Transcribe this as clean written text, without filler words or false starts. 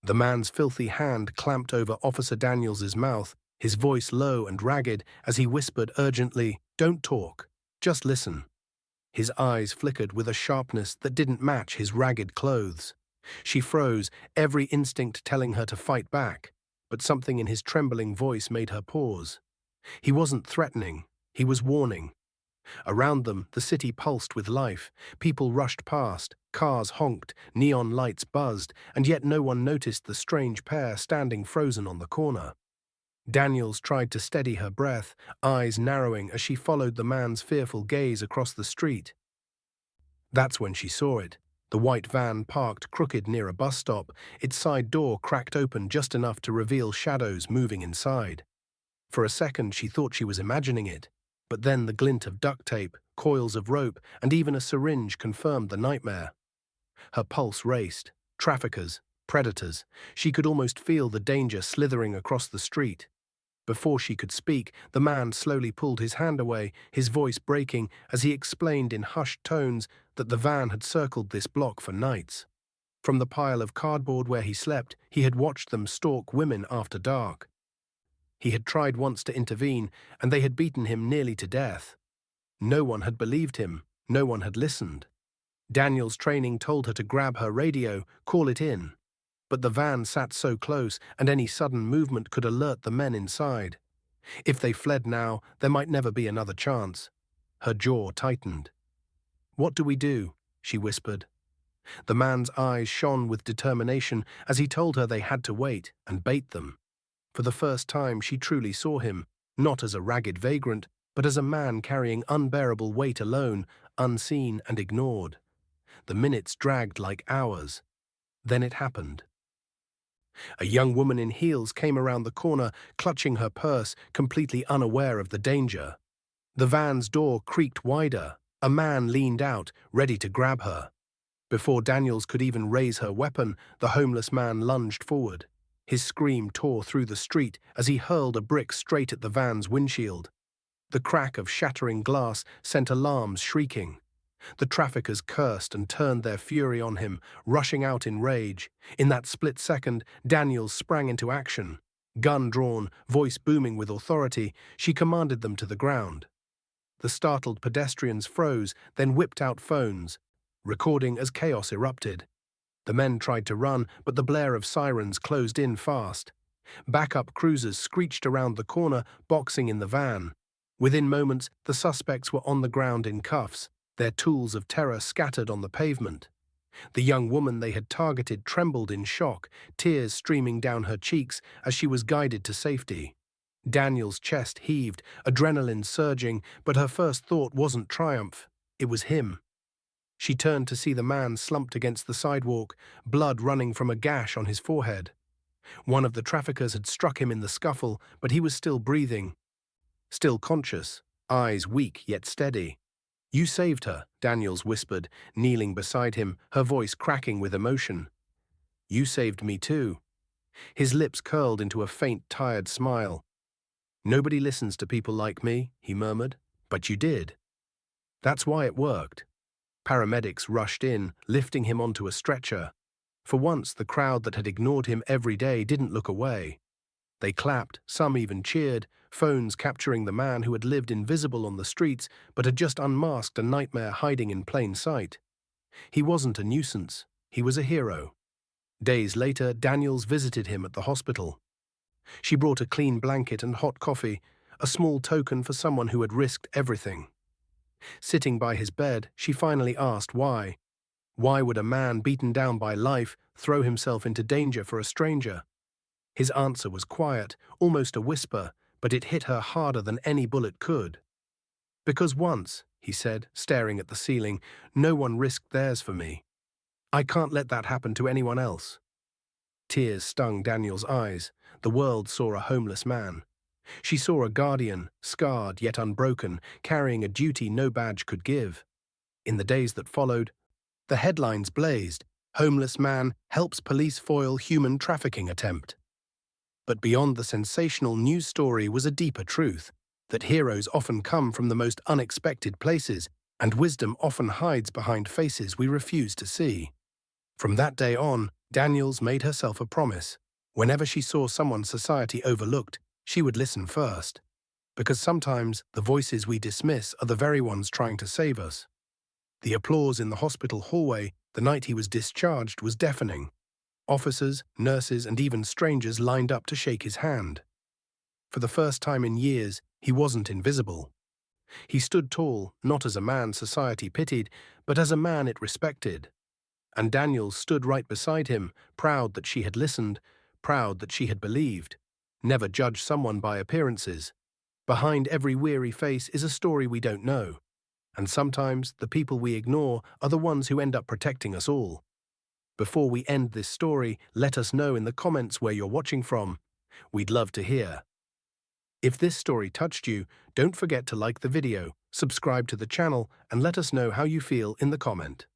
The man's filthy hand clamped over Officer Daniels's mouth, his voice low and ragged as he whispered urgently, "Don't talk, just listen." His eyes flickered with a sharpness that didn't match his ragged clothes. She froze, every instinct telling her to fight back, but something in his trembling voice made her pause. He wasn't threatening, he was warning. Around them, the city pulsed with life. People rushed past, cars honked, neon lights buzzed, and yet no one noticed the strange pair standing frozen on the corner. Daniels tried to steady her breath, eyes narrowing as she followed the man's fearful gaze across the street. That's when she saw it. The white van parked crooked near a bus stop, its side door cracked open just enough to reveal shadows moving inside. For a second she thought she was imagining it, but then the glint of duct tape, coils of rope, and even a syringe confirmed the nightmare. Her pulse raced. Traffickers, predators. She could almost feel the danger slithering across the street. Before she could speak, the man slowly pulled his hand away, his voice breaking as he explained in hushed tones that the van had circled this block for nights. From the pile of cardboard where he slept, he had watched them stalk women after dark. He had tried once to intervene, and they had beaten him nearly to death. No one had believed him, no one had listened. Daniel's training told her to grab her radio, call it in. But the van sat so close, and any sudden movement could alert the men inside. If they fled now, there might never be another chance. Her jaw tightened. "What do we do?" she whispered. The man's eyes shone with determination as he told her they had to wait and bait them. For the first time she truly saw him, not as a ragged vagrant, but as a man carrying unbearable weight alone, unseen and ignored. The minutes dragged like hours. Then it happened. A young woman in heels came around the corner, clutching her purse, completely unaware of the danger. The van's door creaked wider. A man leaned out, ready to grab her. Before Daniels could even raise her weapon, the homeless man lunged forward. His scream tore through the street as he hurled a brick straight at the van's windshield. The crack of shattering glass sent alarms shrieking. The traffickers cursed and turned their fury on him, rushing out in rage. In that split second, Daniels sprang into action. Gun drawn, voice booming with authority, she commanded them to the ground. The startled pedestrians froze, then whipped out phones, recording as chaos erupted. The men tried to run, but the blare of sirens closed in fast. Backup cruisers screeched around the corner, boxing in the van. Within moments, the suspects were on the ground in cuffs, their tools of terror scattered on the pavement. The young woman they had targeted trembled in shock, tears streaming down her cheeks as she was guided to safety. Daniel's chest heaved, adrenaline surging, but her first thought wasn't triumph. It was him. She turned to see the man slumped against the sidewalk, blood running from a gash on his forehead. One of the traffickers had struck him in the scuffle, but he was still breathing. Still conscious, eyes weak yet steady. "You saved her," Daniels whispered, kneeling beside him, her voice cracking with emotion. "You saved me too." His lips curled into a faint, tired smile. "Nobody listens to people like me," he murmured, "but you did. That's why it worked." Paramedics rushed in, lifting him onto a stretcher. For once, the crowd that had ignored him every day didn't look away. They clapped, some even cheered, phones capturing the man who had lived invisible on the streets but had just unmasked a nightmare hiding in plain sight. He wasn't a nuisance, he was a hero. Days later, Daniels visited him at the hospital. She brought a clean blanket and hot coffee, a small token for someone who had risked everything. Sitting by his bed, she finally asked why. Why would a man beaten down by life throw himself into danger for a stranger? His answer was quiet, almost a whisper, but it hit her harder than any bullet could. "Because once," he said, staring at the ceiling, "no one risked theirs for me. I can't let that happen to anyone else." Tears stung Daniel's eyes. The world saw a homeless man. She saw a guardian, scarred yet unbroken, carrying a duty no badge could give. In the days that followed, the headlines blazed, "Homeless man helps police foil human trafficking attempt." But beyond the sensational news story was a deeper truth, that heroes often come from the most unexpected places, and wisdom often hides behind faces we refuse to see. From that day on, Daniels made herself a promise. Whenever she saw someone society overlooked, she would listen first. Because sometimes the voices we dismiss are the very ones trying to save us. The applause in the hospital hallway the night he was discharged was deafening. Officers, nurses, and even strangers lined up to shake his hand. For the first time in years, he wasn't invisible. He stood tall, not as a man society pitied, but as a man it respected. And Daniels stood right beside him, proud that she had listened, proud that she had believed. Never judge someone by appearances. Behind every weary face is a story we don't know. And sometimes the people we ignore are the ones who end up protecting us all. Before we end this story, let us know in the comments where you're watching from. We'd love to hear. If this story touched you, don't forget to like the video, subscribe to the channel, and let us know how you feel in the comment.